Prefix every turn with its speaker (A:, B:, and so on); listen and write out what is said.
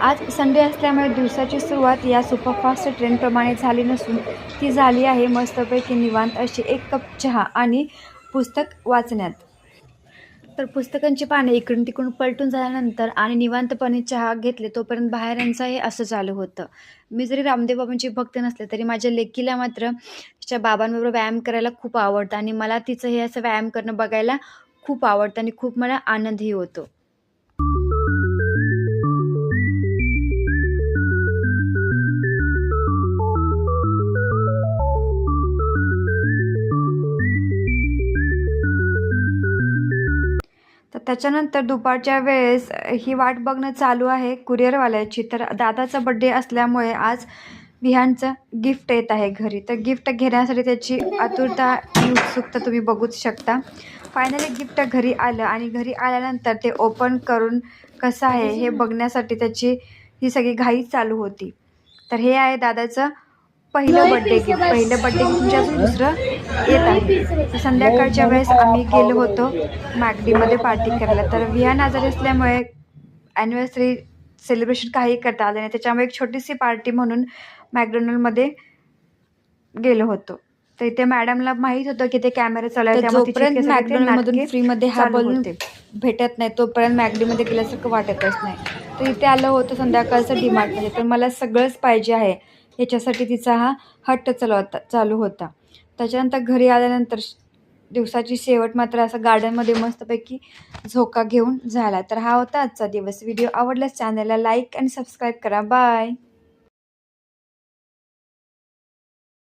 A: आज संडे असल्यामुळे दिवसाची सुरुवात या सुपरफास्ट ट्रेनप्रमाणे झाली नसून ती झाली आहे मस्तपैकी निवांत अशी एक कप चहा आणि पुस्तक वाचण्यात. तर पुस्तकांची पाने इकडून तिकडून पलटून झाल्यानंतर आणि निवांतपणे चहा घेतले तोपर्यंत बाहेर यांचं हे असं चालू होतं. मी जरी रामदेव बाबांची भक्त नसले तरी माझ्या लेकीला मात्र तिच्या बाबांबरोबर व्यायाम करायला खूप आवडतं आणि मला तिचं हे असं व्यायाम करणं बघायला खूप आवडतं आणि खूप मला आनंदही होतो. तर त्याच्यानंतर दुपारच्या वेळेस ही वाट बघणं चालू आहे कुरिअरवाल्याची. तर दादाचा बड्डे असल्यामुळे आज विहानचं गिफ्ट येत आहे घरी. तर गिफ्ट घेण्यासाठी त्याची आतुरता आणि उत्सुकता तुम्ही बघूच शकता. फायनली गिफ्ट घरी आलं आणि घरी आल्यानंतर ते ओपन करून कसं आहे हे बघण्यासाठी त्याची ही सगळी घाई चालू होती. तर हे आहे दादाचं पहिलं बड्डे गिफ्ट. पहिलं बड्डे गिफ्ट म्हणजे अजून दुसरं येत आहे. तर संध्याकाळच्या वेळेस आम्ही गेलो होतो मॅकडीमध्ये पार्टी करायला. तर विहान आजारी असल्यामुळे ॲनिव्हर्सरी सेलिब्रेशन काही करता आलं नाही. त्याच्यामुळे एक छोटीशी पार्टी म्हणून मॅकडोनल्डमध्ये गेलो होतो. तर इथे मॅडमला माहीत होतं की ते कॅमेरा चालू आहे, त्यामुळे जोपर्यंत मॅकडोनल्डमधून फ्रीमध्ये हा बलून भेटत नाही तोपर्यंत मॅकडीमध्ये गेल्यासारखं वाटतच नाही. तर इथे आलं होतं संध्याकाळचं डीमार्टमध्ये. तर मला सगळंच पाहिजे आहे याच्यासाठी तिचा हा हट्ट चालू होता. त्याच्यानंतर घरी आल्यानंतर दिवसाची शेवट मात्र असं गार्डनमध्ये मस्तपैकी झोका घेऊन झाला. तर हा होता आजचा दिवस. व्हिडिओ आवडल्यास चॅनलला लाईक आणि सबस्क्राईब करा. बाय.